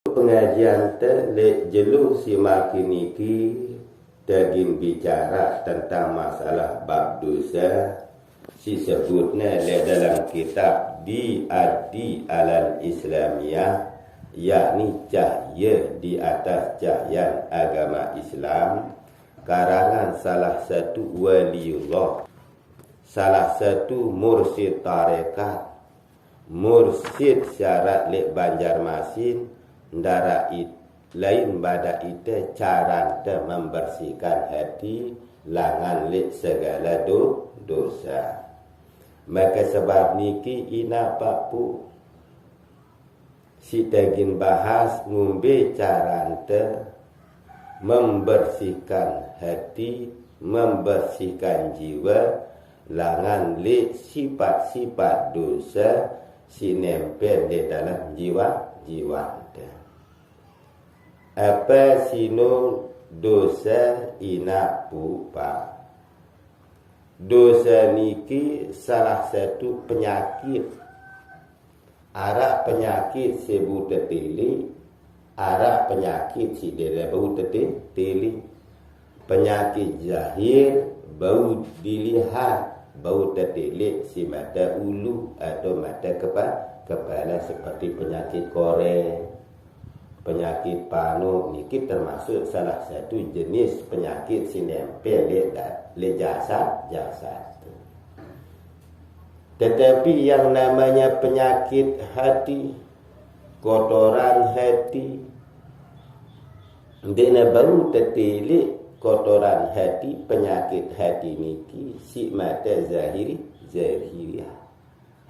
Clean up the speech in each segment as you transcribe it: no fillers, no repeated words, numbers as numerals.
Pengajian telek jelu si makin niki daging bicara tentang masalah bab dosa si sebutnya dalam kitab di Adi Alal Islamiyah, yakni cahaya di atas cahaya agama Islam, karangan salah satu waliullah, salah satu mursyid tarekat, mursyid syarat lek Banjarmasin. Ndara lain pada ite cara membersihkan hati langan lek segala dosa. Maka sebab niki ina papu si tegin bahas ngumbe cara membersihkan hati, membersihkan jiwa langan lek sifat-sifat dosa si nempel di dalam jiwa. Apa sino dosa ina pupa. Dosa niki salah satu penyakit. Arah penyakit sebut tetili, arah penyakit si dia bau tetili. Penyakit zahir bau dilihat, bau tetili si mata ulu atau mata kepala seperti penyakit koreng. Penyakit panu niki termasuk salah satu jenis penyakit sinempel le jasad. Tetapi yang namanya penyakit hati, kotoran hati, dena baru tertilik kotoran hati, penyakit hati niki si mata zahiriah.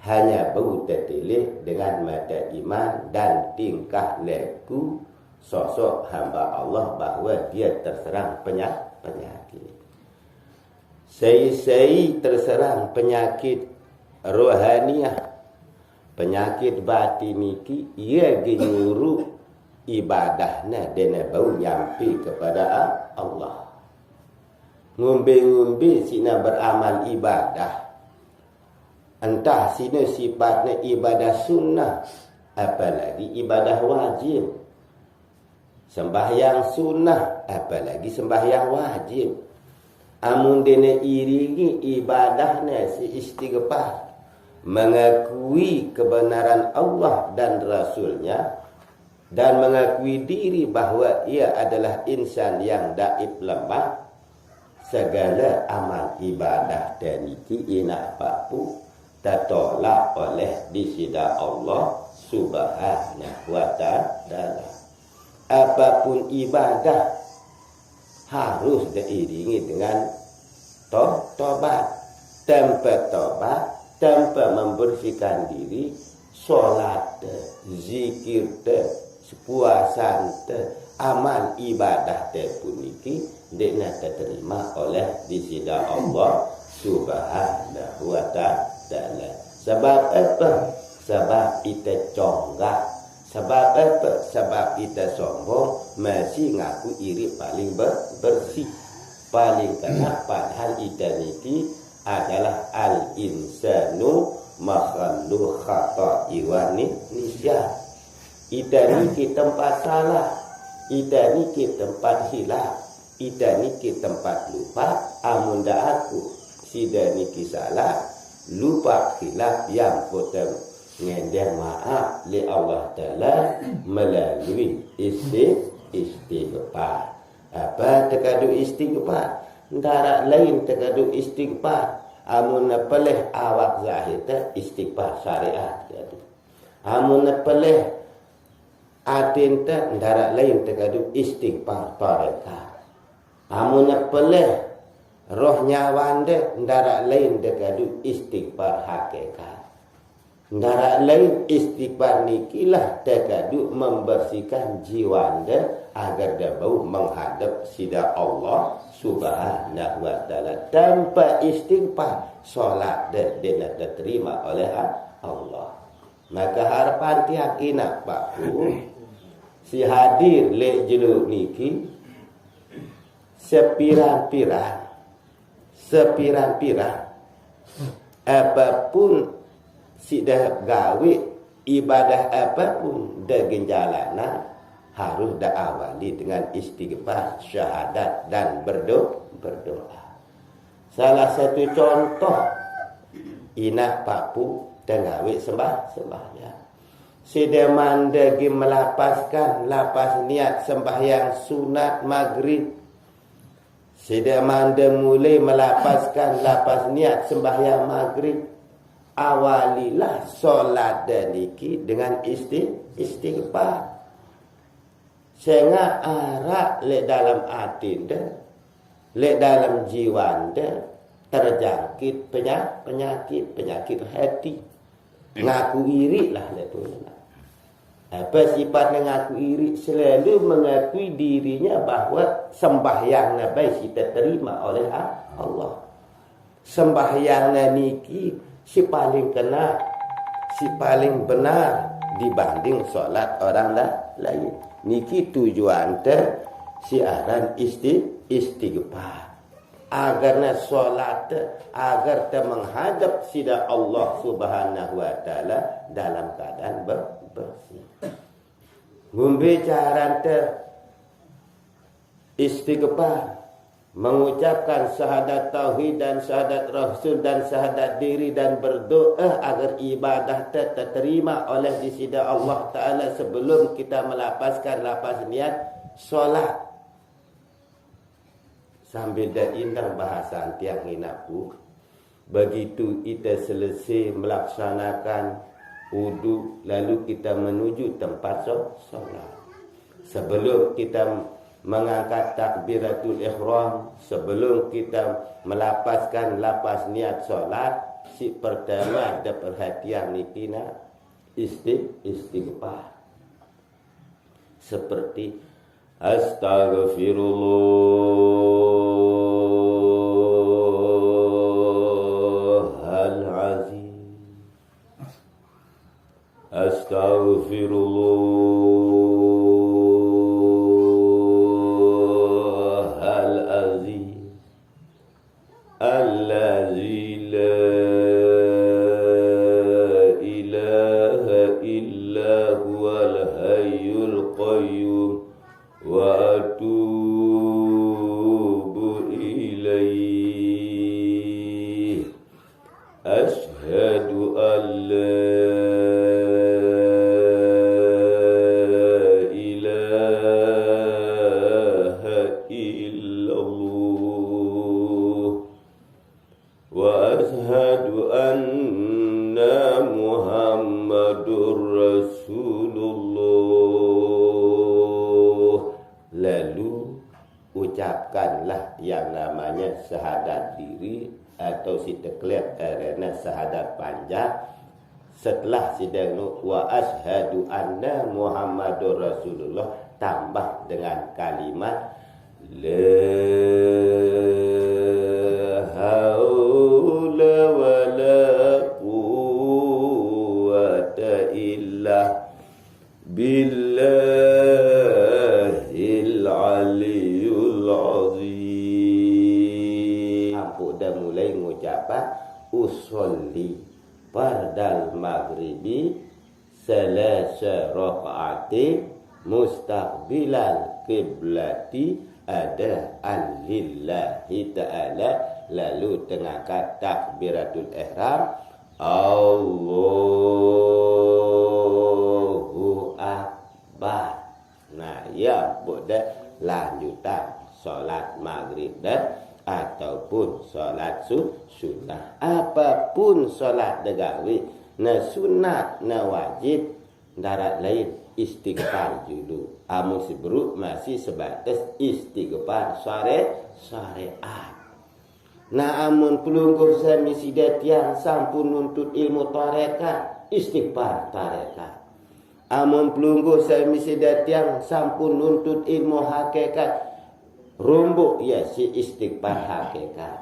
Hanya bau tertilik dengan mata iman dan tingkah laku sosok hamba Allah bahawa dia terserang penyakit. Saya terserang penyakit rohaniah, penyakit batin niki ia genyuruh ibadahnya dena bau nyampi kepada Allah. Ngumbe-ngumbe sina beramal ibadah. Entah sini sifatnya ibadah sunnah, apalagi ibadah wajib. Sembahyang sunnah, apalagi sembahyang wajib. Amun dene iringi ibadahnya si istighfar, mengakui kebenaran Allah dan Rasulnya, dan mengakui diri bahawa ia adalah insan yang daif lemah, segala amal ibadah dan iki ina papu tertolak oleh di sida Allah Subhanahu wa ta'ala. Apapun ibadah harus diiringi dengan tobat. Tanpa tobat, tanpa membersihkan diri, solat, zikir, puasa, amal ibadah pun iki tidak diterima oleh di sida Allah Subhanahu wa ta'ala. Sebab apa? Sebab kita conggak. Sebab apa? Sebab kita sombong, masih ngaku iri paling bersih, paling kena. Padahal kita niki adalah al-insanu makhluk khata'i wa nisyan. Kita niki tempat salah, kita niki tempat hilaf, kita niki tempat lupa. Amun dah aku sida niki salah, lupa khilaf yang potong ngendeng maaf li Allah Ta'ala melalui istighfar. Apa terkadu istighfar? Antara lain terkadu istighfar amun peleh awak zahir istighfar syariat. Amun peleh atin antara lain terkadu istighfar tarekat. Amun peleh roh nyawanda ndara lain dekadu istighfar hakikat. Ndara lain istighfar nikilah dekadu membersihkan jiwanda agar dia bau menghadap sida Allah Subhanahu wa ta'ala. Tanpa istighfar solat dia tidak diterima oleh Allah. Maka harapan tiap ina paku si hadir le jeluk niki sepirang-pirang apapun si dah gawe ibadah apapun dengan jalanan harus diawali dengan istighfar, syahadat dan berdoa. Salah satu contoh inah papu tengawi sembahyang. Sida mandagi melapaskan lapas niat sembahyang sunat maghrib. Sida manda mulai melapaskan lapas niat sembahyang maghrib. Awalilah solat daniki dengan istighfar. Sehingga arak le dalam hati anda, le dalam jiwa anda terjangkit penyakit hati. Ngaku iri lah le tu. Apa sifat mengaku iri? Selalu mengakui dirinya bahwa sembahyangnya baik kita terima oleh Allah. Sembahyangnya niki si paling kena, si paling benar dibanding solat orang lain. Niki tujuan si aran istighfar. Agarnya solat agar kita menghadap sida Allah Subhanahu wa taala dalam keadaan bersih. Membicara istighfar, mengucapkan syahadat tauhid dan syahadat rasul dan syahadat diri dan berdoa agar ibadah terterima oleh di sisi Allah Ta'ala sebelum kita melapaskan lapas niat solat. Sambil dah indah bahasan tiang inaku, begitu kita selesai melaksanakan wudu, lalu kita menuju tempat solat. Sebelum kita mengangkat takbiratul ihram, sebelum kita melapaskan lapas niat solat, si pertama ada perhatian nikina istighfar. Seperti Astaghfirullahalazim, Astaghfirullahalazim, Allazi la ilaha illa huwal hayyul qayyum wa atubu ilaih. Ashhadu an la ilaha illallah wa ashhadu anna Muhammadur Rasulullah. Lalu ucapkanlah yang namanya syahadat diri atau si teklir karena syahadat panjang. Setelah sidang wa ashhadu anna Muhammadur Rasulullah, tambah dengan kalimat la haula wala quwwata illa billahil aliyul azim. Aku dah mulai mengucapkan usolli fardal maghribi salasa rakaati mustaqbilal qiblati ada lillahi ta'ala. Lalu tengahkan takbiratul ihram, Allahu Akbar. Nah, ya boleh lanjutan solat maghrib dan ataupun solat sunnah. Apapun solat degawi, na sunnah na wajib, darat lain istighfar dulu. Amun seberuk masih sebatas istighfar syariat. Nah amun pelungguh sami sidat yang sampun nuntut ilmu tarekat, istighfar tarekat. Amun pelungguh sami sidat yang sampun nuntut ilmu hakikat, rumbuk ya si istighfar hakikat.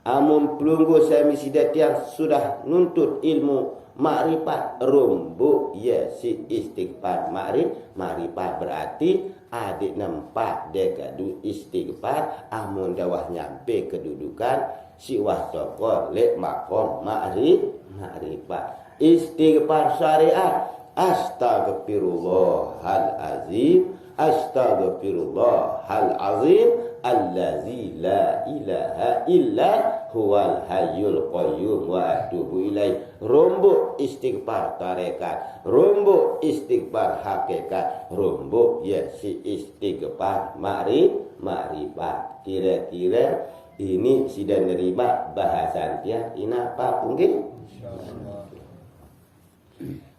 Amun pelungguh sami sidat yang sudah nuntut ilmu makrifat, rumbuk ya si istighfar makrifat. Berarti adik nempat dekadu istighfar, amun dawah nyampe kedudukan si wasoko lek makom makrifat. Istighfar syariat, astaghfirullahalazim, Astaghfirullahal azim allazi la ilaha illa huwal hayyul qayyum wa atubu ilaih. Rombok istighfar tarekat, rombok istighfar hakikat, rombok ya si istighfar makrifat. Kira-kira ini sudah nerima bahasan dia inapa mungkin? Insyaallah.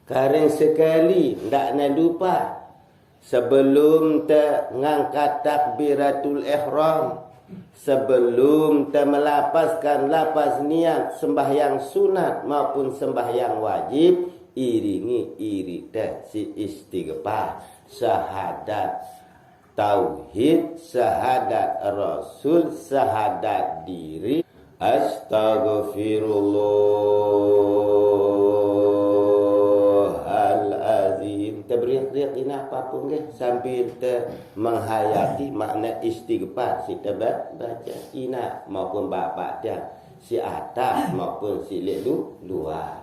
Karena sekali ndak nak lupa sebelum te ngangkat takbiratul ihram, sebelum te melapaskan lapas niat sembahyang sunat maupun sembahyang wajib, iringi si istighfar, syahadat tauhid, syahadat rasul, syahadat diri. Astaghfirullahalazim. Teriak-teriak ini apapun ke sambil menghayati makna istighfar. Si baca ina maupun bapak dia, si atas maupun si luar.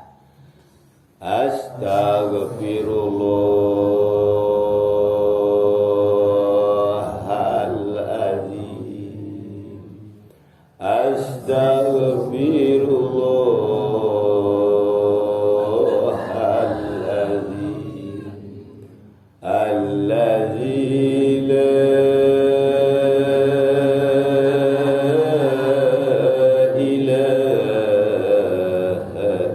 Astaghfirullahalazim. Astaghfirullahalazim. Allazi la ilaha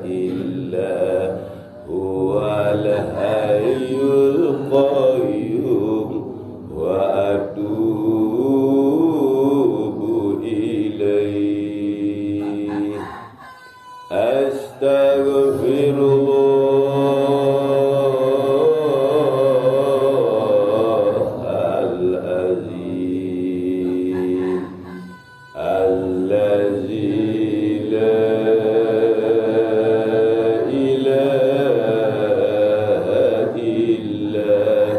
illa huwal hayyul qayyum wa atubu ilaih. Astaghfirullahalazim. Allazi la ilaha illa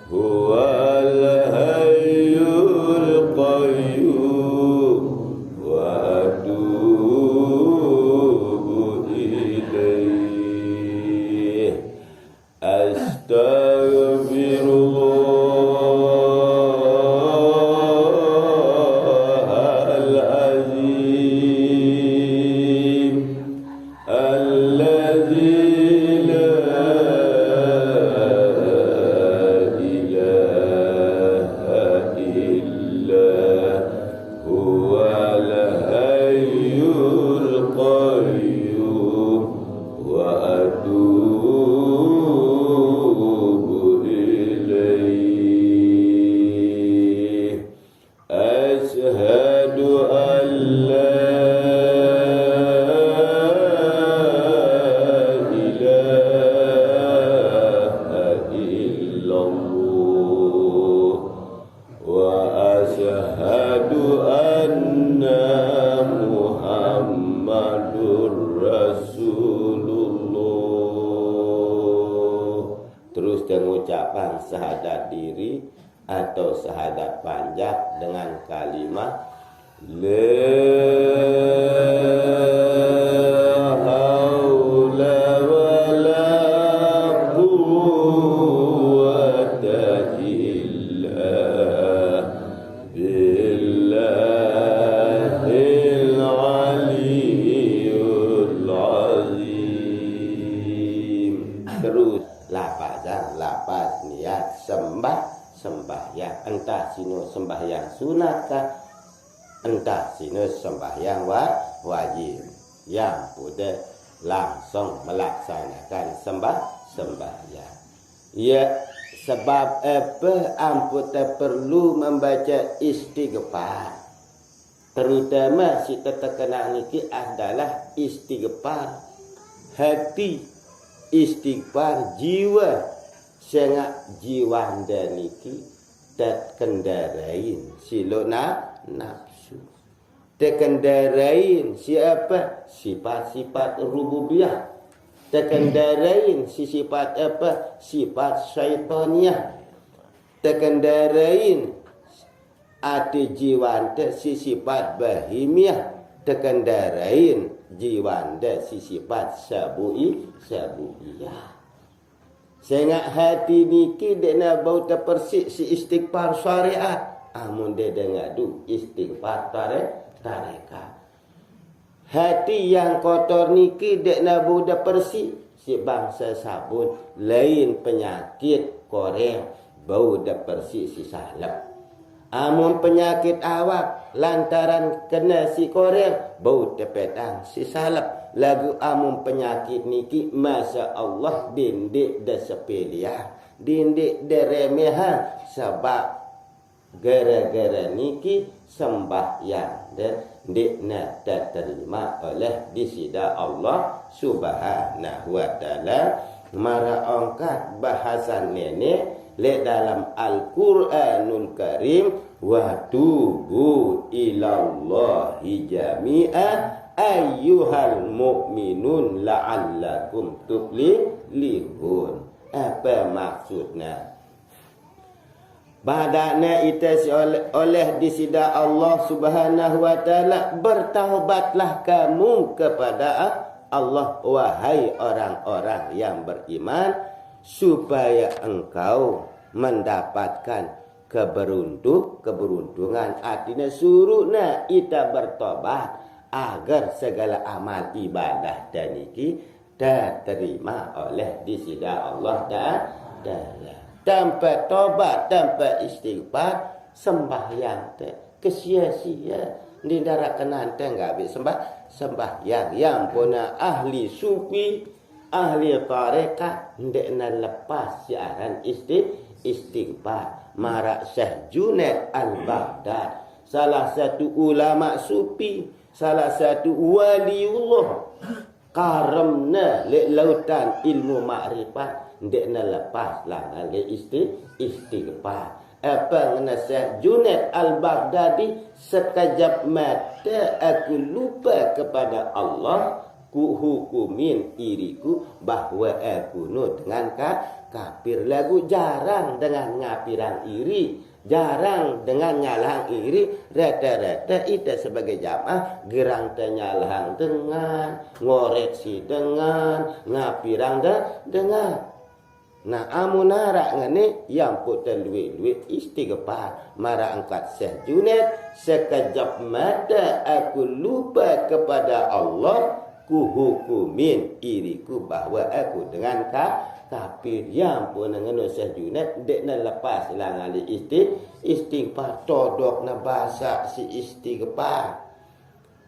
huwal hayyul qayyum wa atubu ilaih. Astaghfirullahalazim. Allazi la ilaha illa huwal hayyul qayyum wa atubu ilaih. Asyhadu an la ilaha illallah wa asyhadu anna Muhammadur Rasulullah. Terus mengucapkan syahadat diri atau syahadat panjang dengan kalimat la haula wala quwwata illa billahil aliyyul azim. Terus lapas niat sembahyang, entah sino sembahyang sunat kah, entah sino sembahyang wajib, yang sudah langsung melaksanakan sembahyang. Ya, sebab apa ampun perlu membaca istighfar, terutama si terkenal niki adalah istighfar hati, istighfar jiwa. Sengak jiwanda niki terkendarain silo nafsu, terkendarain siapa sifat-sifat rububiyah, terkendarain sifat apa sifat syaitaniyah, terkendarain ati jiwanda sifat bahimiyah, terkendarain jiwanda sifat sabuyiyah. Sehingga hati niki dek na bau terpersik si istighfar syariat. Amun dia dengar du istighfar tarekat. Hati yang kotor niki dek na bau terpersik si bangsa sabun. Lain penyakit koreng bau terpersik si salep. Amun penyakit awak lantaran kena si koreng bau terpetang si salep. Lagu amun penyakit niki Masya Allah dindik dah sepeliah, dindik dah remehan. Sebab gara-gara niki sembahyang dindik nak terima oleh disida Allah Subhanahu wa ta'ala. Mara angkat bahasan nenek le dalam Al-Quranul Karim, wa tubu ilallahi jami'an ayyuhal mu'minun la'allakum tuflihun. Apa maksudnya? Badana ita oleh disida Allah Subhanahu wa ta'ala, bertaubatlah kamu kepada Allah wahai orang-orang yang beriman, supaya engkau mendapatkan keberuntungan. Artinya suruhna ita bertobat agar segala amal ibadah dan niki diterima oleh disida Allah Ta'ala. Tanpa tobat, tanpa istighfar, sembahyang kesia-sia. Di darah kenan enggak habis sembahyang. Yang punya ahli sufi, ahli tarekat hendak lepas siaran istighfar. Mara Syekh Junaid Al-Baghdad, salah satu ulama sufi, salah satu waliullah, karamna le lautan ilmu makrifat, ndekna lepas lah le istighfar. Apa ngena Syekh Junaid Al-Baghdadi, sekejap mata aku lupa kepada Allah, ku hukumin iriku bahawa aku nu dengan kafir. Lagu jarang dengan ngapiran iri, jarang dengan nyalang iri. Rata-rata kita sebagai jamaah gerang tenyalahang dengan, ngoreksi dengan, ngapirang dengan. Nah amunara ngene yang putar luit istighfar. Mara angkat Syekh Junaid, sekejap mata aku lupa kepada Allah, ku hukumin iriku bahawa aku dengan kafir. Yang pun ngene Syekh Junaid dek na lepas lang ali istighfar, todok na bahasa si istighfar.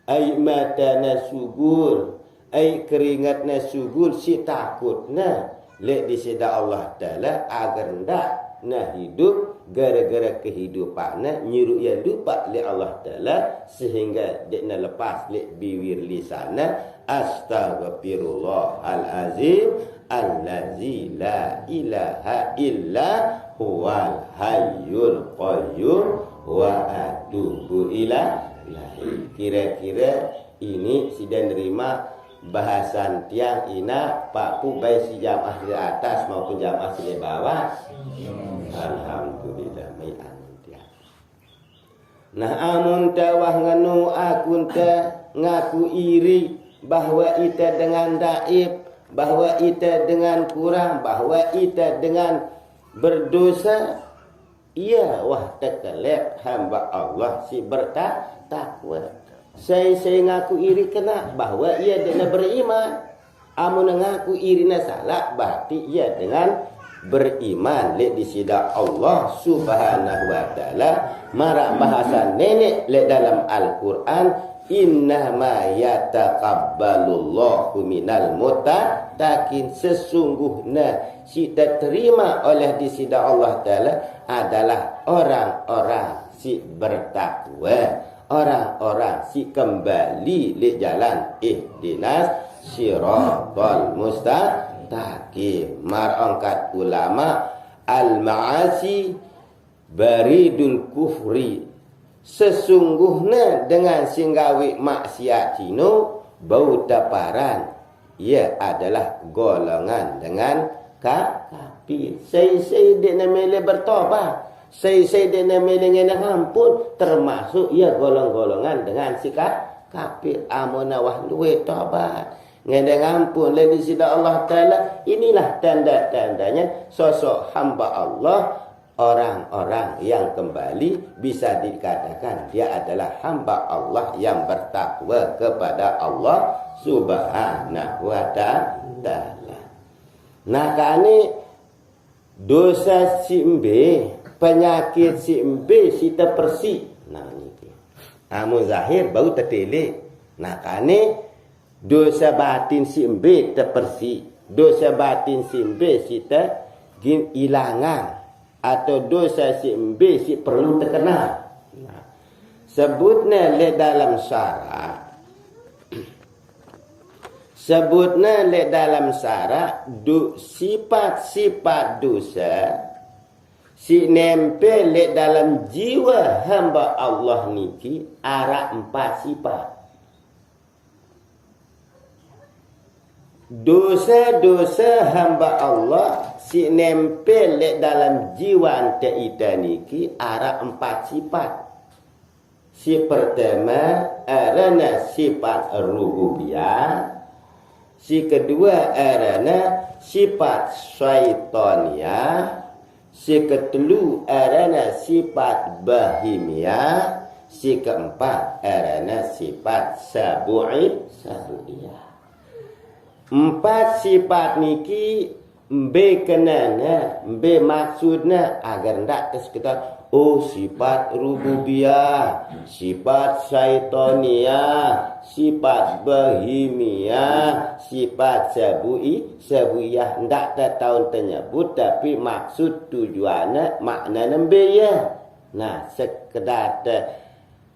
Ai mata na sugul, ai keringat na sugul, si takut na lek disida Allah Ta'ala agar ndak nak hidup gara-gara kehidupannya nyuruh ya lupa lek Allah Ta'ala, sehingga dia nak lepas lek biwir lisannya astaghfirullahalazim allazi la ilaha illa huwal hayyul qayyum wa atubu ilaihi. Kira-kira ini sudah nerima bahasan tiang ina Pak Pu baik si jamaah di atas maupun jamaah di bawah. Alhamdulillah mai anu tiang. Nah amun tawah nganu akun ngaku iri bahwa ita dengan daib, bahwa ita dengan kurang, bahwa ita dengan berdosa, iya wah tekelek hamba Allah si bertakwa. Saya ngaku iri kena bahawa ia dengan beriman. Amun ngaku iri na salah, berarti ia dengan beriman lek disida Allah Subhanahu wa ta'ala. Mara bahasa nenek lek dalam Al-Quran, innama yataqabbalullahu minal muttaqin, sesungguhnya si terima oleh disida Allah Ta'ala adalah orang-orang si bertakwa, orang-orang si kembali li jalan ihdinas siratal mustaqim. Marangkat ulama, al-ma'asi baridul kufri, sesungguhnya dengan singgawi maksiat tino bau taparan, ia adalah golongan dengan kafir. Saya dia namanya bertobat, saya dia namanya ampun, termasuk ia golong-golongan dengan sikap kafir. Amunawah luwe tobat ngedeng ampun le di sisi Allah Ta'ala. Inilah tanda-tandanya sosok hamba Allah, orang-orang yang kembali bisa dikatakan dia adalah hamba Allah yang bertakwa kepada Allah Subhanahu wa Ta'ala. Nah kani dosa si embe, penyakit si embe si terpersi. Nah ini amun zahir bau tertelek. Nah kani dosa batin si embe terpersi, dosa batin si embe si ilangan, atau dosa si embe si perlu terkenal. Nah, sebutnya le dalam syarak, sebutnya le dalam syarak sifat-sifat dosa si nempel le dalam jiwa hamba Allah niki ada 4 sifat. Dosa-dosa hamba Allah si nempel dalam jiwa ante ita niki ada 4 sifat. Si pertama adalah sifat rububiyah. Si kedua adalah sifat syaitaniyah. Si kedua adalah sifat bahimiyah. Si keempat adalah sifat sabu'iyah. 4 sifat niki mbe kenana, mbe maksudnya agar ndak sekedar sifat rububiyah, sifat syaitaniyah, sifat bahimiyah, sifat sabuyah ndak tahu tenyebut, tapi maksud tujuannya makna nembe ya. Nah, sekedar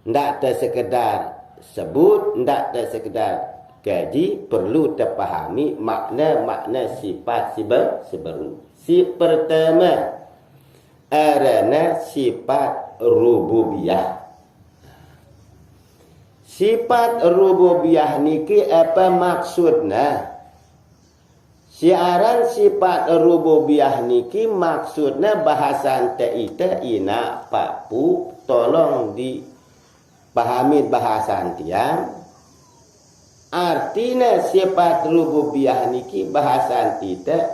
ndak sekedar sebut, ndak sekedar kaji, perlu terpahami makna-makna sifat sebaru. Si pertama adalah sifat rububiyah. Sifat rububiyah niki apa maksudnya? Siaran sifat rububiyah niki maksudnya bahasa ita ina papu, tolong dipahami bahasa tiang. Artinya sifat rububiyah niki bahasa kita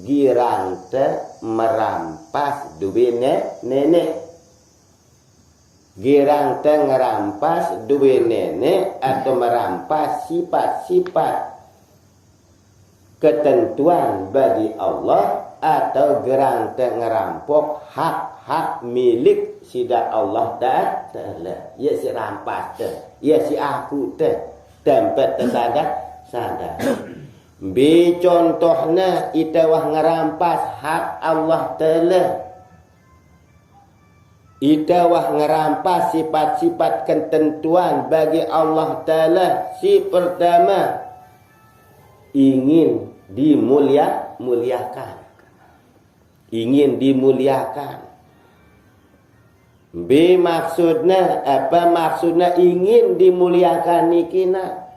girang te merampas duwe nenek. Girang te ngerampas duwe nenek atau merampas sifat-sifat ketentuan bagi Allah, atau gerang te ngerampok hak-hak milik sida Allah Ta'ala. Ya si rampas te, ya si aku te. Tempat sadar. Bi contohnya ita wah ngerampas hak Allah Ta'ala. Ita wah ngerampas sifat-sifat ketentuan bagi Allah Ta'ala. Si pertama ingin dimuliakan. Ingin dimuliakan. B maksudnya apa? Maksudnya ingin dimuliakan nikina,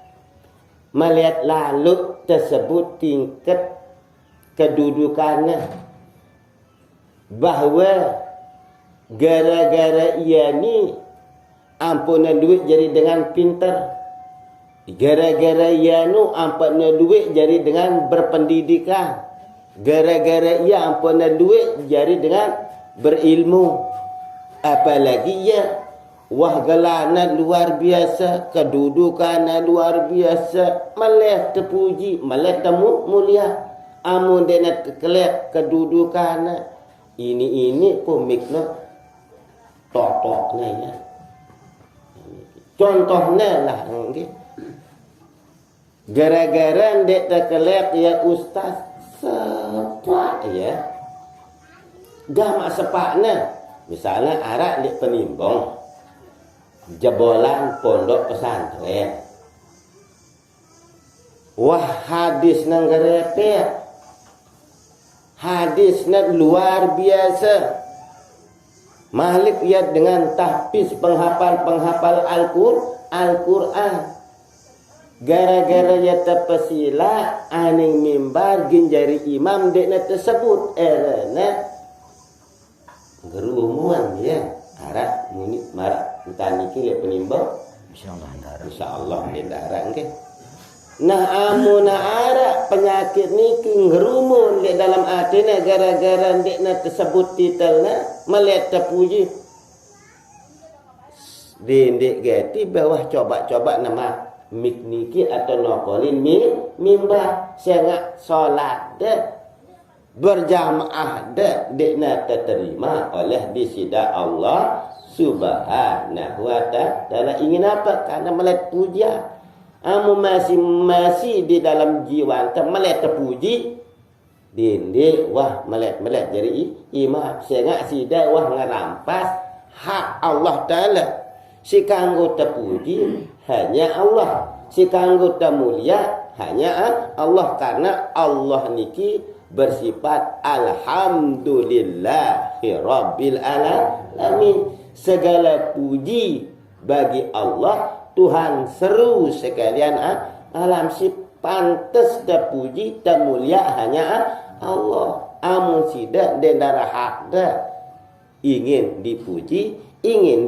melihat lalu tersebut tingkat kedudukannya, bahwa gara-gara ia ni ampunan duit jadi dengan pintar, gara-gara ia nu ampunan duit jadi dengan berpendidikan, gara-gara ia ampunan duit jadi dengan berilmu. Apalagi ya, wah gelana luar biasa, kedudukannya luar biasa, malah terpuji, malah temu mulia. Amun dena kelek kedudukannya ini komiknya totoknya ya. Contohnya lah, gara-gara dek terkelek ya ustaz sepak ya, gak sepaknya. Misalnya arak di penimbang jebolan pondok pesantren, wah hadis nang gerepet, hadisnya luar biasa. Malik ya dengan tahfiz penghafal Al-Quran. Gara-gara ya terpesila aning mimbar ginjari imam dekna tersebut erana gerumuan ya, arak munit marak entar niki le penimbang insyaallah di darat nggih. Nah amun ara penyakit ni ngerumun di dalam hati gara-gara ndek na tersebut titelna melihat terpuji di ndek gati bawah coba-coba nama mik niki atau nokolin mimba sengak solat deh berjamaah deh ndek na terterima oleh disida Allah subhanahu wa ta'ala. Ingin apa? Karena melihat pujian. Amu masih di dalam jiwa anta melihat terpuji dinding wah melihat jadi imam sehingga sida wah ngerampas hak Allah Ta'ala. Si kanggo terpuji hanya Allah, si kanggo termulia hanya Allah, karena Allah niki bersifat alhamdulillahi rabbil alamin. Segala puji bagi Allah Tuhan seru sekalian alam, si pantas terpuji termulia hanya Allah. Amun sida dendara hak ingin dipuji, ingin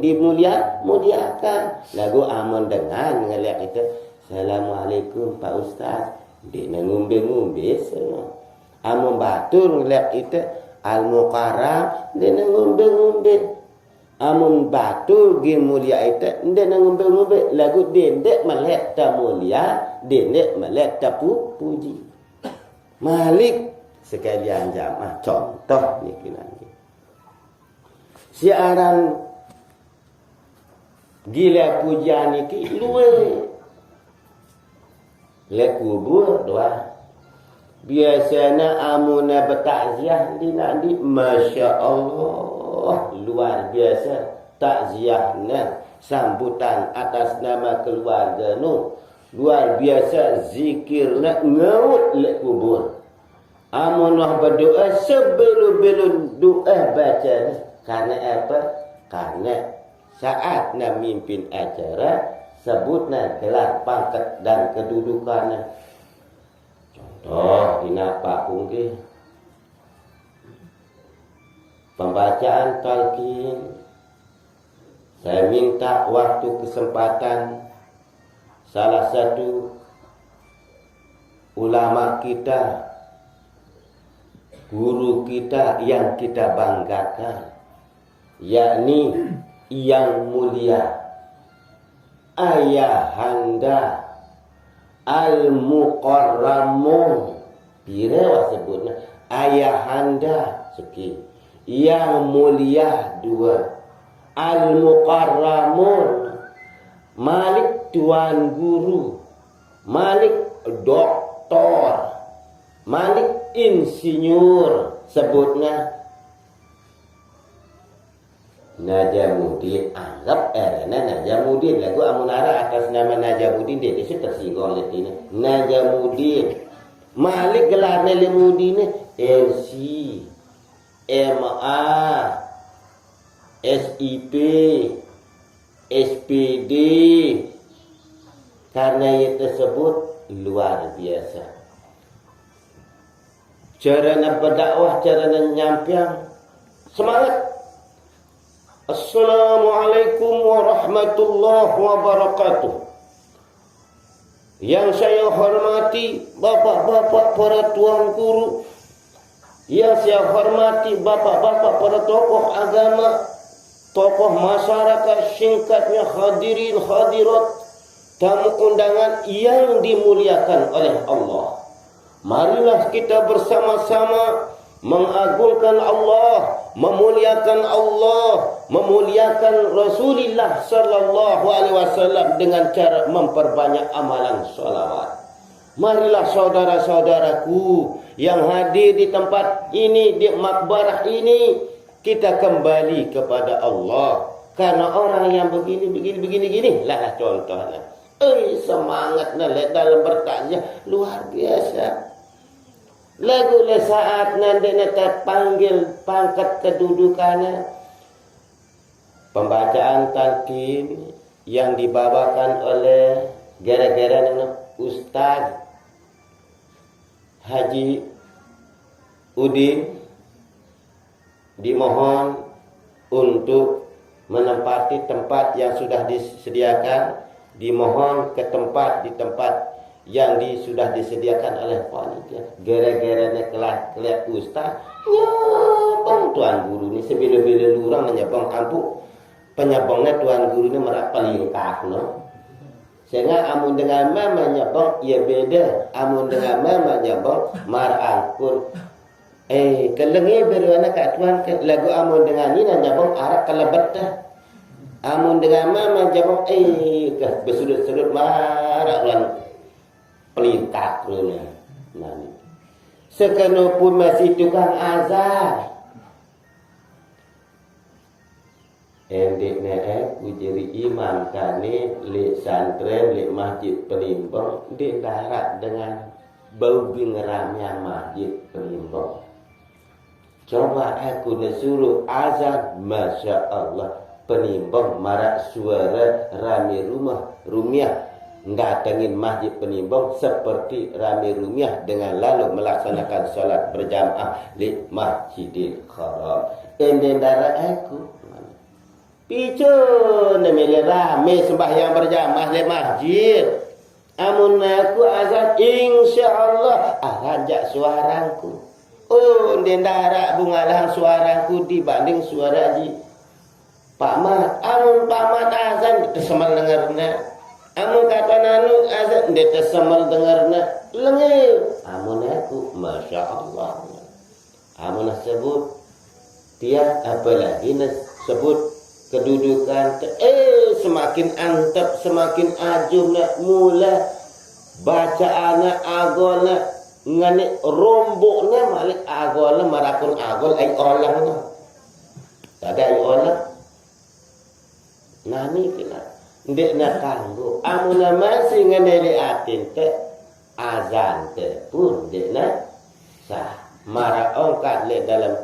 muliakan. Lagu amun dengan ngeliat itu, Assalamualaikum Pak Ustaz, dia ngumbe-ngumbe semua. Amun batur ngeliat itu, Al-Mukarram, dia ngumbe-ngumbe. Amun batu gi mulia itu ndek ngumbe-ngumbe lagu dendek melihat ta mulia, dendek melihat ta puji. Malik sekalian jamaah contoh niki nanti. Siaran gila pujian niki luwe le kubur doa. Biasanya amuna bertakziah di nanti masya Allah luar biasa takziahnya sambutan atas nama keluarga nu luar biasa zikirnya ngaut le kubur. Amunah berdoa sebelum doa baca karena apa? Karena saat nak mimpin acara sebutnya gelar pangkat dan kedudukannya. Contoh dinapa pungki pembacaan talqin, saya minta waktu kesempatan salah satu ulama kita, guru kita yang kita banggakan, yakni yang mulia Ayahanda Al-Mukarramun, pira sebutnya Ayahanda seki yang mulia dua Al-Mukarramun, Malik tuan guru, Malik doktor, Malik insinyur, sebutnya Najamuddin. Anggap erana Najamuddin lagu amunara atas nama Najamuddin dia itu tersinggung oleh ini Najamuddin. Malik gelarnya Lemuddin MC, MA, SIP, SPD. Karena itu tersebut luar biasa. Caranya berdakwah, caranya nyampiang semangat. Assalamualaikum warahmatullahi wabarakatuh. Yang saya hormati bapak-bapak para tuan guru, yang saya hormati bapak-bapak para tokoh agama, tokoh masyarakat, singkatnya hadirin hadirat, tamu undangan yang dimuliakan oleh Allah. Marilah kita bersama-sama mengagungkan Allah, memuliakan Allah, memuliakan Rasulullah sallallahu alaihi wasallam dengan cara memperbanyak amalan sholawat. Marilah saudara-saudaraku yang hadir di tempat ini, di makbarah ini, kita kembali kepada Allah. Karena orang yang begini lah contohnya. Semangatnya dalam bertanya luar biasa. Lagu saat nanti panggil pangkat kedudukannya, pembacaan talqin yang dibawakan oleh gara-gara Ustaz Haji Udin dimohon untuk menempati tempat yang sudah disediakan, dimohon ke tempat di tempat yang sudah disediakan oleh panitia. Gara-gara kelas ustaz, nyabang tuan guru ni sebila-bila lurang nyabang kampung. Penyabangnya tuan guru ni merapal lingkah no. Sehingga amun dengan mama nyabang ia beda. Amun dengan mama nyabang marangkur. Kelengi berwana kat tuan lagu amun dengan ni nyabang arak kelebat dah. Amun dengan mama nyabang bersudut-sudut marak tuan pelingkak ni. Sekenopun masih tukang azan. Endeknya aku jadi imam kani li santren li masjid Pelimbang di darat dengan bau bingeramnya masjid Pelimbang. Coba aku disuruh azan, masya Allah Pelimbang marak suara rame rumiah datangin masjid Pelimbang seperti rame rumiah dengan lalu melaksanakan solat berjamaah di Masjidil Haram. Endek darat aku picu namanya rame sembahyang berjamaah di masjid. Amun aku azan insyaallah arajak suaraku. Ndendara bungalah suaraku dibanding suara ji Pak Mat. Amun Pak Mat azan tersemal dengarna. Amun kata nanu azan dia tersemal dengarna. Lengi. Amun aku masyaallah. Amun sebut dia apalagi sebut kedudukan semakin antep semakin ajum nak mula bacaan agolna ngane romboknya malik agolna marakun agol ai olangna ada ai olang nani kena ndek nak kanggo amuna masih ngane atin te azan te pun ndek nak sah mara ongkat le dalam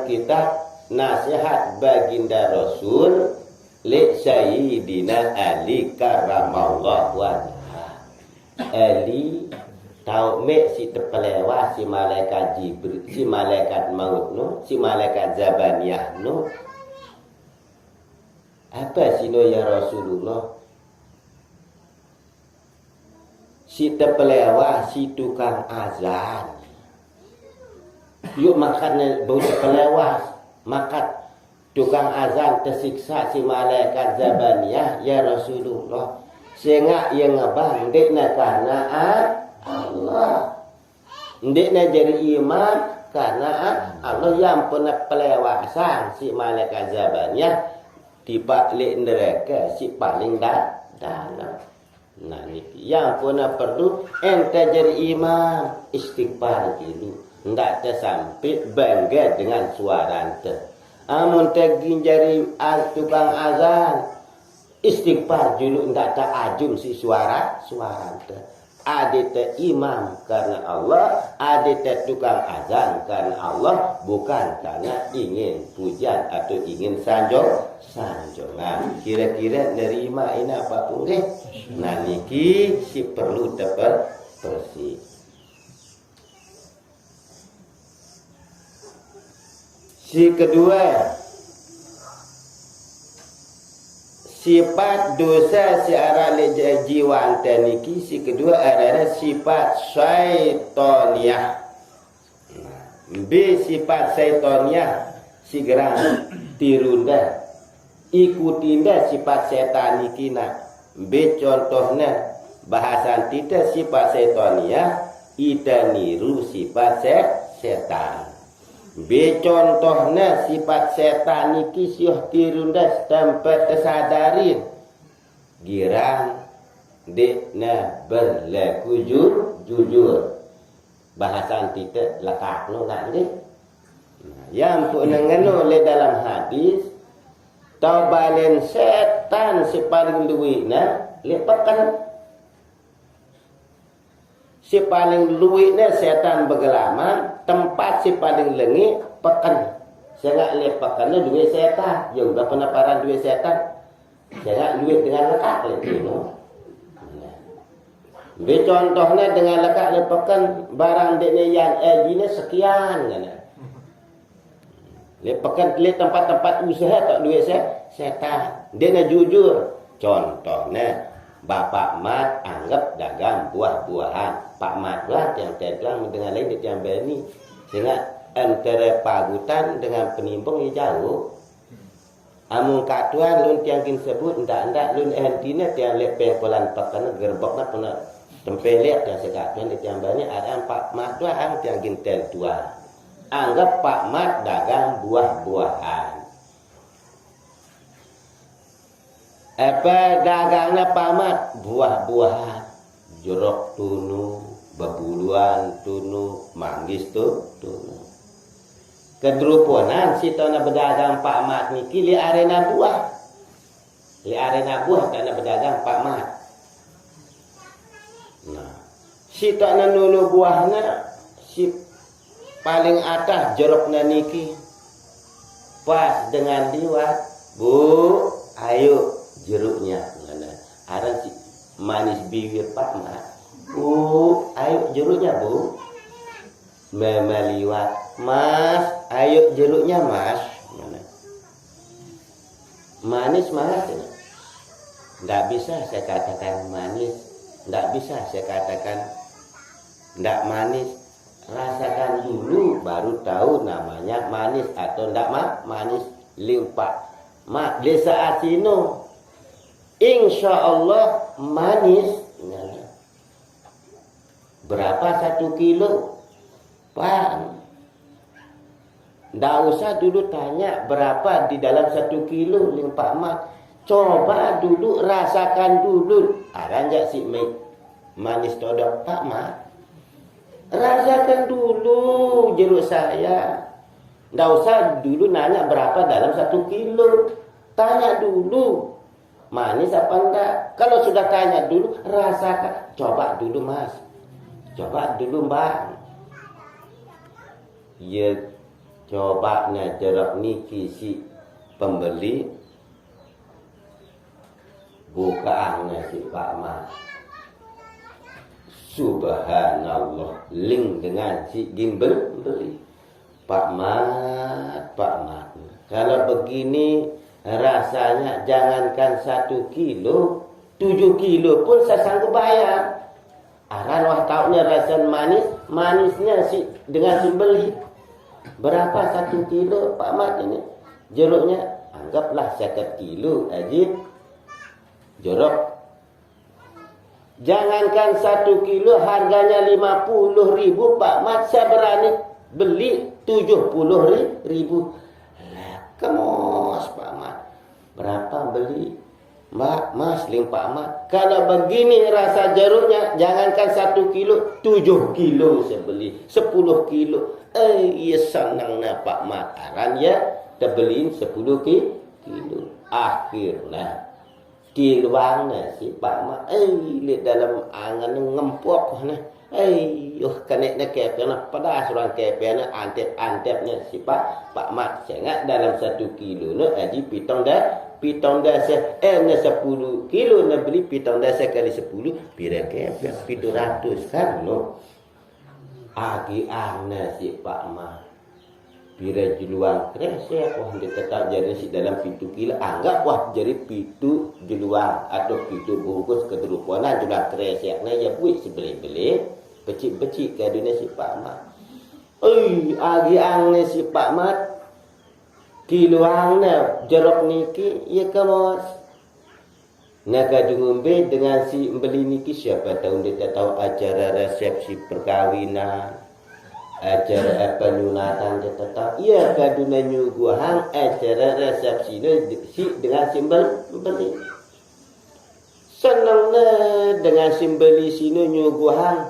kitab nasihat baginda Rasul li Sayyidina Ali karamallahu wajhah. Ali tahu mek si tepelewa si malaikat Jibril, si malaikat maut no, si malaikat Zabaniyah no. Apa sino ya Rasulullah? Si tepelewa si tukang azan. Yuk makannya bau tepelewa. Maka tukang azan tersiksa si malaikat Zabaniyah ya Rasulullah. Sehingga ia ngebang ndekna karena Allah. Ndekna jadi iman karena Allah yang pernah pelewasan si malaikat Zabaniyah di balik neraka si paling dalam. Nah ini yang pernah perlu ente jadi imam istighfar dulu. Ndak tersampai bangga dengan suara ente. Amun tegin jari tukang azan istighfar dulu ndak tak ajum si suara ente. Ade te imam karena Allah, ade te tukang azan karena Allah, bukan karena ingin pujian atau ingin sanjongan. Kira-kira nerima ini apa pun deh. Nah niki si perlu dapat bersih. Si kedua, sifat dosa si arah jiwa niki. Si kedua adalah sifat syaitaniyah. B sifat syaitaniyah si gerang tirunda ikutinda sifat setan niki nak. B contohnya bahasan kita sifat syaitaniyah ita niru sifat setan. B contohnya sifat setan niki sioh tirunda tempat tersadarin girang dekna berlaku jujur bahasan kita lekak no nak ni yang pun ngeno le dalam hadis taubalen setan si paling luwihna lepakan si paling luwihna setan bergelaman tempat si paling lengi pekan. Saya lepakannya duit setan. Yang udah penaparan duit setan. Saya duit dengan lekat lagi. Contohnya dengan lekat lepakan barang deknya yang gini sekian. Lepakan le tempat-tempat usaha tak duit setan. Deknya jujur. Contohnya Bapak Mat anggap dagang buah-buahan. Pak Mat lah yang tegang dengan lain dia yang berani. Sehingga antara pagutan dengan penimbang jauh. Amun kat tuan lun tiang kin sebut ndak lun entina tiang lepeng polan pakan gerbokna puna tempelek yang sekat tuan tiang berani ada Pak Mat tuan ang tiang kin tel tuan. Anggap Pak Mat dagang buah-buahan. Apa dagangnya Pak Mat? Buah-buahan. Jeruk tunu, bebuluan tunu, manggis tunu. Kedruponan si tona berdagang Pak Mat niki li arena buah. Li arena buah tona berdagang Pak Mat. Nah, si tona nulu buahnya si paling atas jeruknya niki pas dengan liwat. Bu, ayo jeruknya mana? Ada si manis bibir Pak Mat. Bu, ayo jeruknya bu. Memeliwat. Mas, ayo jeruknya mas. Mana? Manis mas. Tidak bisa saya katakan manis. Tidak bisa saya katakan tidak manis. Rasakan dulu baru tahu namanya manis atau tidak manis. Limpa. Mak, di saat ini insya Allah manis. Berapa 1 kilo? Pak, tidak usah dulu tanya berapa di dalam 1 kilo Pak Mat. Coba dulu, rasakan dulu. Ada enggak sih manis todok Pak Mat? Rasakan dulu jeruk saya. Tidak usah dulu nanya berapa dalam 1 kilo. Tanya dulu. Manis apa enggak? Kalau sudah tanya dulu, rasakan. Coba dulu mas. Coba dulu mbak. Ya cobanya jeruk niki si pembeli. Bukaannya si Pak Mat. Subhanallah. Link dengan si gimbal beli. Pak Mat. Kalau begini rasanya jangankan 1 kilo, 7 kilo pun saya sanggup bayar. Aran wah taunya rasa manisnya si dengan si beli. Berapa 1 kilo Pak Mat ini? Jeruknya anggaplah 1 kilo aja. Jeruk. Jangankan 1 kilo harganya 50.000 Pak Mat, saya berani beli 70.000. Lah, kemos Pak Mat. Berapa beli? Mbak, mas, ling Pak Mat. Kalau begini rasa jeruknya, jangankan 1 kilo, 7 kilo saya beli. 10 kilo. Ya senangnya Pak Mat. Aran ya, kita beliin 10 kilo. Akhirnya, kiluangnya si Pak Mat. Lihat dalam angan ngempok. Keneknya kepenya pada asuran kepenya antep-antepnya si Pak Mat. Saya ingat dalam 1 kilo aji pitong dah saya 10 kilo nak beli pitong dah saya kali 10 pira kepenya 700 kan no. Agi ana si Pak Mat. Pira jeluang kresek wah dia tetap jadi si dalam 7 kilo anggap wah jadi 7 jeluang atau 7 bungkus keterupanan jeluang kreseknya ya buat sebeli-beli becik-becik ke dunia si Pak Mat. Agi angne si Pak Mat kiluangnya jeruk niki ya kemos. Naga ngombe dengan si beli niki siapa tahu dia tak tahu acara resepsi perkawinan. Acara penyunatan dia tetap iya kaduna nyuguhang acara resepsi si dengan simbol beli senangnya dengan simboli sini nyuguhang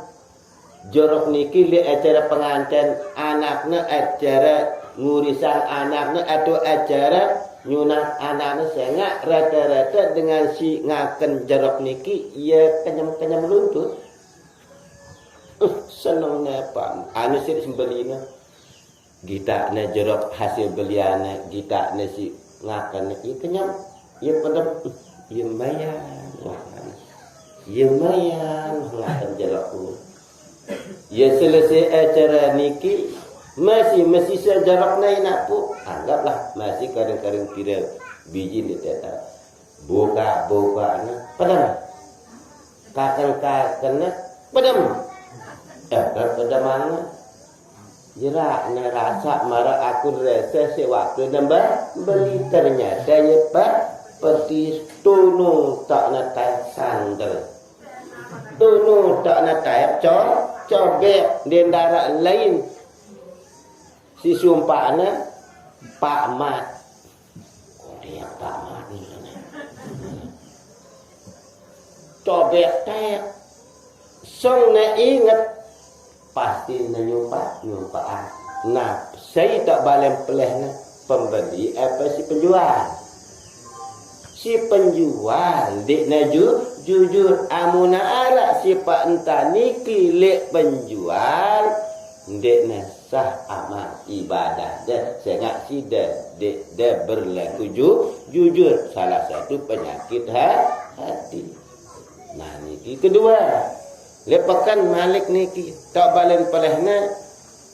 jorok niki li acara pengantin anaknya acara ngurisan anaknya atau acara nyunat anaknya sehingga rata-rata dengan si ngaken jorok niki ia kenyam-kenyam luntut. Senangnya Pak anu sih sembelina kita na jeruk hasil beliannya kita na si ngakan iya kenyang iya pedem iya mayan ngakan jeruk iya selesai acara niki masih sejarok naik napu anggaplah masih kadang-kadang kira biji ni tetap buka na pedem kakan pedem. Pedem mana? Jerak na rasa marah aku rasa sewaktu nambah beli ternyata ya pak peti tunu tak na tay sandal. Tunu tak na tay cobek di darat lain. Si sumpahnya Pak Mat. Oh dia Pak Mat ni. Cobek tay. Song na ingat pasti nyumpa. Nah, saya tak balik pelehnya pembeli apa si penjual. Si penjual dikna jujur amuna arak si pak entah niki lek penjual dikna sah amal ibadah dah sangat sida dia berlaku jujur salah satu penyakit hati. Nah niki kedua. Lepakan Malik niki tak balen pelehna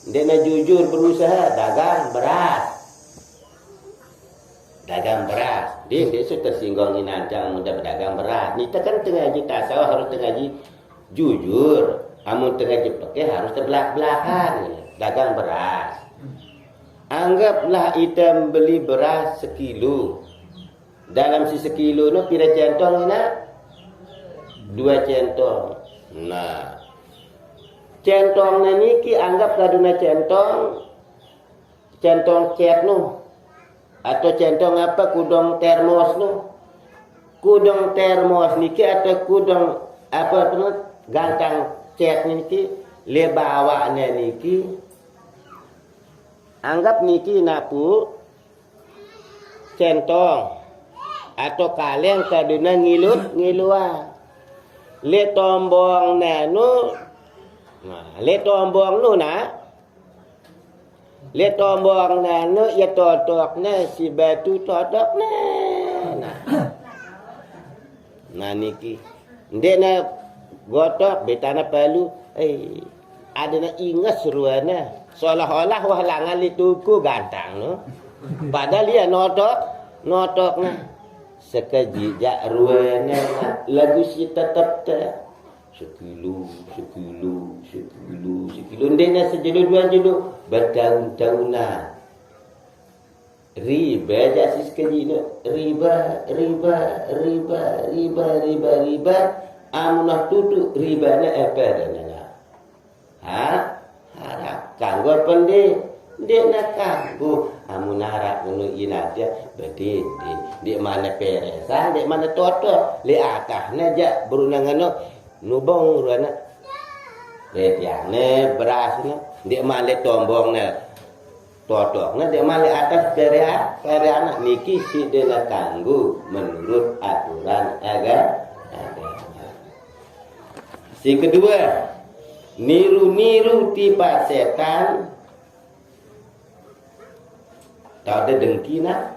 dia nak jujur berusaha dagang beras. Dia sudah tersinggung ni nanti muda berdagang beras. Ni kan tengah ji tasawuf harus tengah ji jujur. Amun tengah ji pakai harus terbelak-belakan dagang beras. Anggaplah kita beli beras sekilo. Dalam si sekilo no pira centong ni nak? 2 centong. Nah, centong niki anggap kaduna centong cet nu atau centong apa kudong termos nu. Kudong termos niki atau kudong apa tu gantang cet niki le bawanya niki anggap niki napu centong atau kaleng kaduna ngiluan. Le tombong nanu le tombong nu na le tombong nanu ya totok na si batu totok na nah niki ndek na gotok betana palu ada na ingat seruana seolah-olah wahlangan li tuku gantang no padahal dia notok na sekejap ruana lagu si tetap tak sekilo ndena sejodoh 2 jodoh bertahun-tahunan riba jasi sekejap riba amunah tutu ribana apa dana harap kanggo pendek dia nak kanggo amunara ngono inaja bede di mana peresan di mana toto li akahna ja berunangan nubong ruana betiane berasna di mana tombongna totokna di mana atas pereana niki si dena kanggo menurut aturan agama. Si kedua niru tiba setan. Tak ada dengki nak.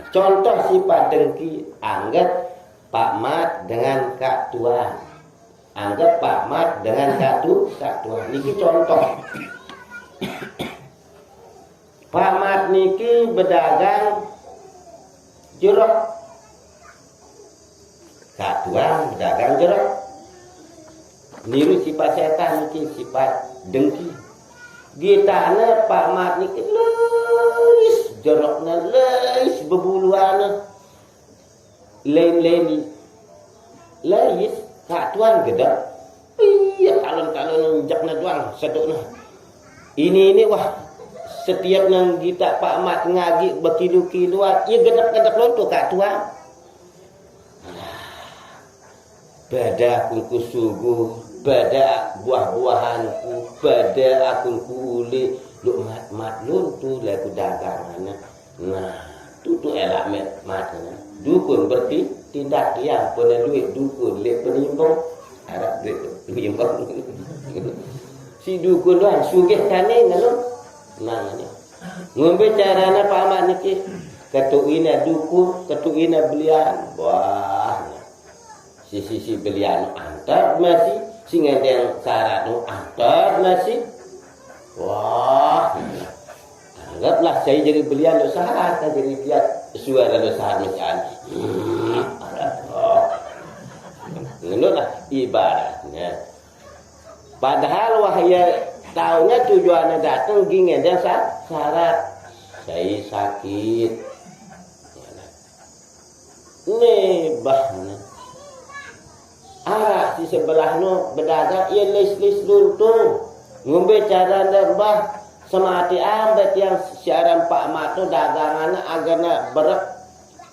Contoh sifat dengki, anggap Pak Mat dengan Kak Tuan. Anggap Pak Mat dengan Kak Tuan. Niki contoh. Pak Mat niki berdagang jeruk. Kak Tuan berdagang jeruk. Niru sifat setan niki sifat dengki. Gitana Pak Mat ni leis jeruknya leis bebuluan lain leis Kak Tuan gede iya kalon jakna doang sedukna ini wah setiap nang kita Pak Mat ngaji berkilu-kiluan ia gedap-gedap lonto Kak Tuan bada kuku suguh pada buah-buahanku, pada akunku uli, lu mat luntu laku dagangannya. Nah, tu elak matnya. Dukun berarti tindak yang punya duit dukun, lek penimbang, ada duit penimbang. Si dukun doang sugih kane ngalo. Nangnya. Ngombe carana Pak Mat niki, ketuina dukun, ketuina belian. Wah. Si belian antar masih singa yang syarat nu antar nasi. Wah. Anggaplah saya jadi belian lu syarat, jadi lihat suara lu syarat macam. Itulah ibaratnya. Padahal wahya tahunya tujuannya datang gini dan syarat saya sakit. Nih bahna. Arak si sebelah no berdagang ia lis-lis luntung. Ngombe cara bah semati ambet yang siaran Pak Mato dagangannya agaknya berak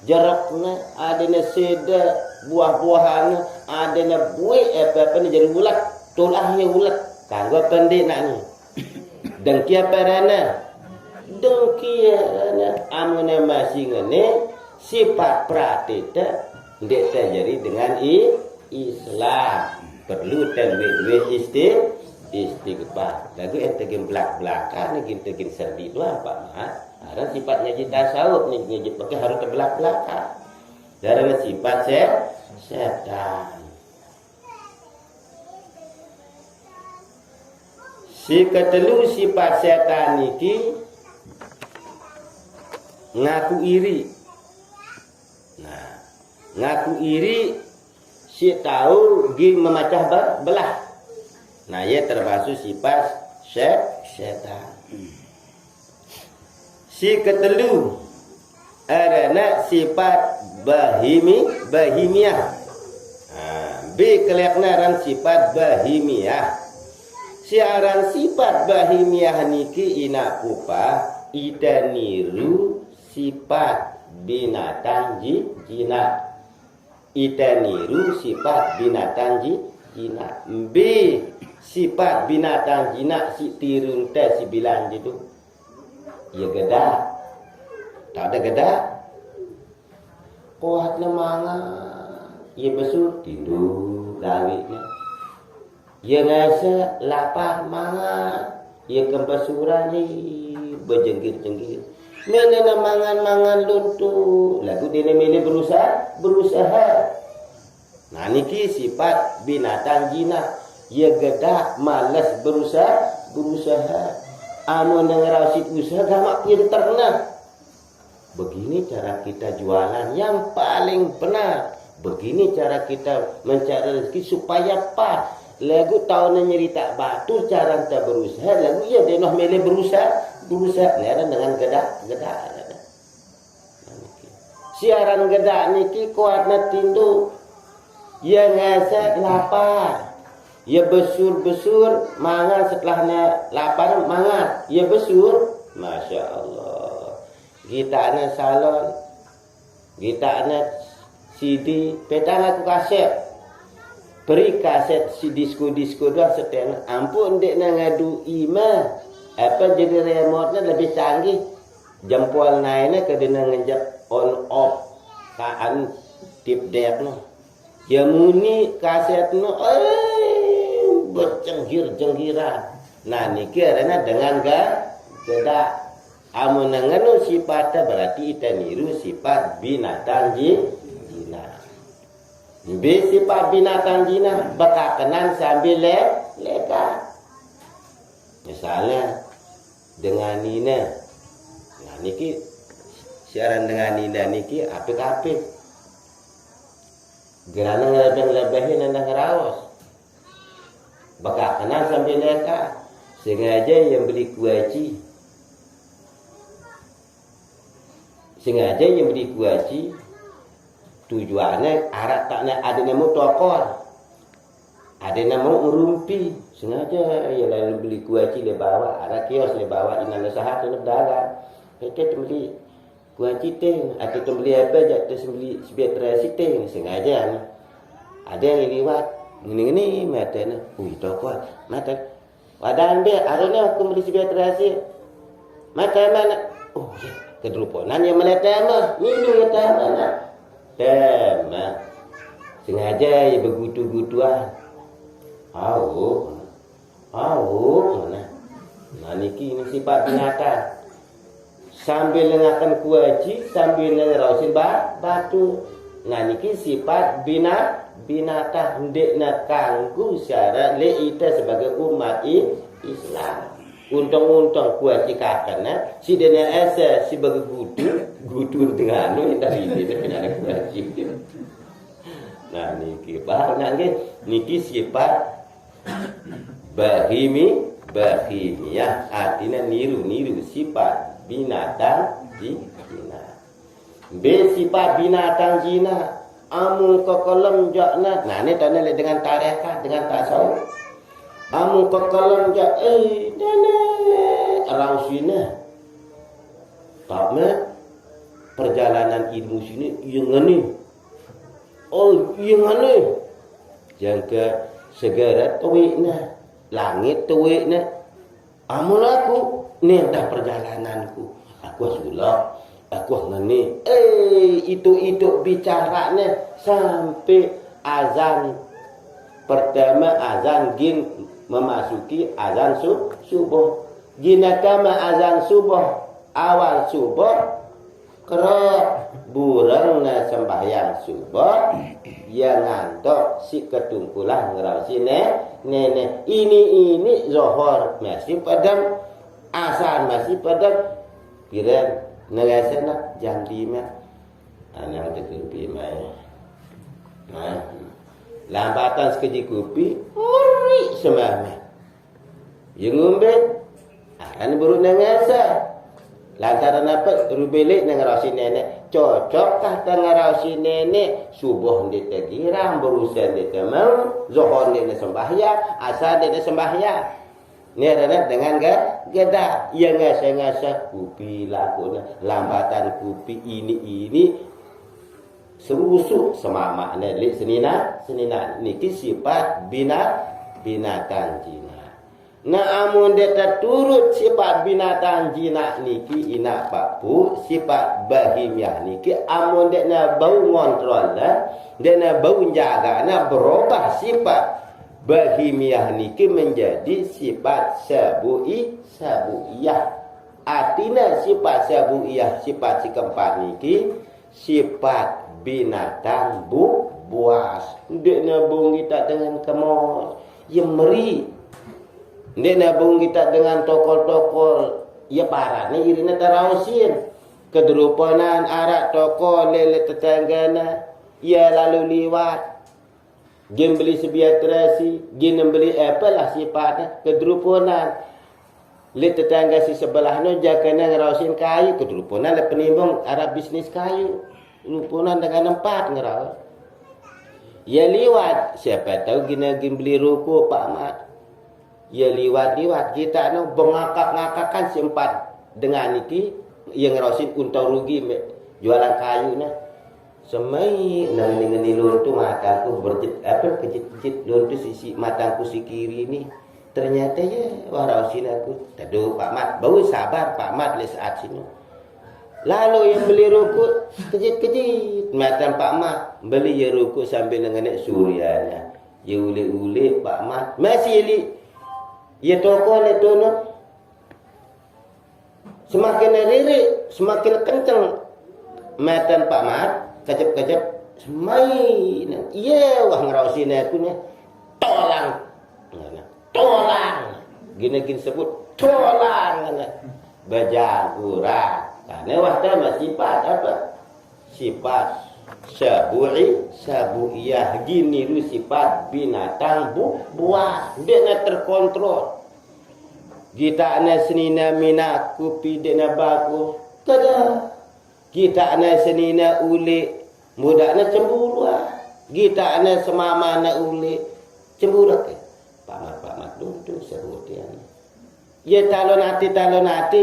jeraknya adanya seda buah-buahannya adanya buih apa jadi ulat tulahnya ulat kanggo pendek naknya dengkia perana amune masih ngene sifat pratita ndek terjadi dengan Islam perlu tanwin istighfar. Lagu ente gem belak-belakan ente gem serbi itu apa mah? Ada sifatnya kita tasawuf nih pakai harus terbelak-belakan. Dari sifat setan. Si ketelu sifat setan iki ngaku iri. Nah, ngaku iri si tahu gi memecah belah. Nah, ia termasuk sifat setan. Si ketelu adalah sifat bahimiah. B keleknaran sifat bahimiah. Siaran sifat bahimiah niki ina pupa ida niru sifat binatang jinak. Ida niru sifat binatang jinak. B sifat binatang jinak si tirun teh si bilang gitu ya geda tak ada geda kuat lemanga ya besut tidur lawiknya ya ngasa lapar manga ya kembasuran ni berjenggir-jenggir mana mangan luntur lagu dia milih berusaha nah niki sifat binatang jinak ya geda malas berusaha anu ngerasit usaha gamak punya ternak. Begini cara kita jualan yang paling benar. Begini cara kita mencari rezeki supaya pas. Lagu tahun nyerita batu cara kita berusaha lagu ya denah milih berusaha nera dengan geda. Siaran geda niki kuatna tindu ya ngasa lapar. Ya besur mangan setelahnya lapar mangan. Ya besur, masya Allah. Kita anak salon, kita anak CD, petang aku kaset. Beri kaset si disko dua setel. Ampun dek ngadu ima. Apa jadi remote-nya lebih canggih. Jempol naiknya ke dina ngejak on off. Kaan tip dek no. Ya muni kaset no. Bercenggir-jenggiran. Nah niki arena dengan geda amun nganu sifatnya berarti kita niru sifat binatang jinak. B sifat binatang jinak bekakenan sambil leka. Misalnya dengan nina. Nah niki siaran dengan nina niki apik-apik. Gerana ngelebeh-lebehin nanda ngerawas. Bakal kenal sampai leka sengaja yang beli kuaci tujuannya arak taknya ada nemu tokor ada nemu urumpi sengaja ya lain beli kuaci dia bawa arak kios dia bawa inan sahat untuk dagang kita beli kuaci teh atau beli apa jatuh beli sebetrasi teh sengaja ada yang lewat ini matanya, toko mata, wadah ambil, arahnya aku beli sebiar terasi, mata mana, kedeluponan yang mana tema, minum ya tema, sengaja ya begutu-gutuan, mana, nah niki ini sifat binatang, sambil lengakan kuaci, sambil ngerausin batu, nah niki sifat binatang ndekna kanggu syarat le ita sebagai umat Islam. Untung-untung kuat cikakana si dena asa si bagi gutu dengan anu yang tadi dia ada kuaci. Nah niki bahannya niki sifat bahimiyah artinya niru sifat binatang jina. B sifat binatang jina amun kekelam jakna. Nah ini tanda dengan tarekat dengan tasawuf. Amun kekelam jak dana rausina. Tak perjalanan ilmu sini yang ini. Oh, yang mana? Jangka segera tuwikna, langit tuwikna. Amun aku ni dah perjalananku. Aku sulak, aku ngani. Itu bicaranya sampai azan pertama azan gin memasuki azan subuh. Ginakama azan subuh awal subuh. Kerap burang na sembahyang subuh yang ngantok si ketumpulan ngerasi nenek ini zohor masih padam asar masih padam kira negasena jam 5 anak tegupi mai lambatan sekejap kopi meri semame yang ngombe akan baru nangasa. Lantaran apa? Rubelik dengan rasi nenek. Cocokkah dengan rasi nenek? Subuh dia tergiram, berusaha dia temau, zuhur dia sembahyang, asar dia sembahyang. Ini adalah dengan geda. Yang ngasa-ngasa kupi lakunya. Lambatan kupi ini serusuk semama. Ini senina. Ini sifat binatang jina. Nah amun dia terturut sifat binatang jinak niki ina papu sifat bahimiyah niki amun dia na bau ngontrol dia na bau jaga na berubah sifat bahimiyah niki menjadi sifat sabuiyah. Artinya sifat sabuiyah sifat si keempat niki sifat binatang buas. Dia na bau kita dengan kemos yang meri. Dia nabung kita dengan tokol-tokol. Ya parah ni irina terausin. Kederupanan arak tokol lele tetanggana. Ya lalu liwat. Gin beli sebiar terasi. Gin beli apple lah sifatnya. Kederupanan. Le tetangga si sebelah no jakana ngerausin kayu. Kederupanan le penimbang arak bisnis kayu. Lupunan dengan 4 ngeraus. Ya liwat. Siapa tahu gin beli ruko Pak Mat. Ya liwat-liwat kita no bengakak-ngakakan sempat dengan niki yang ngerosin untung rugi jualan kayu nah semai nang dengan luntu mataku kejit luntu sisi mataku si kiri ni ternyata ya warosin aku tadu Pak Mat bau sabar Pak Mat le saat sini lalu yang beli ruku kejit mata Pak Mat beli ya ruku sambil nengenek suryanya ya ule-ule Pak Mat masih li ya toko le tono semakin ririk semakin kencang matan Pak Mat kejap-kejap semai iya wah ngerausin aku nih tolang gini sebut tolang bajagura karena wah dah sifat apa sifat sabuiyah gini lu sifat binatang buas dia nak terkontrol kita ana senina mina kupi dia nak bagus kada kita ana senina uli muda na cemburu kita ana semama na uli cemburu ke Pak Mat duduk sebutian ya talon hati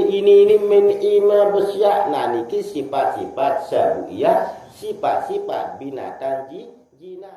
ini min ima besyak nah niki sifat-sifat sabuiyah sifat-sifat binatang jina.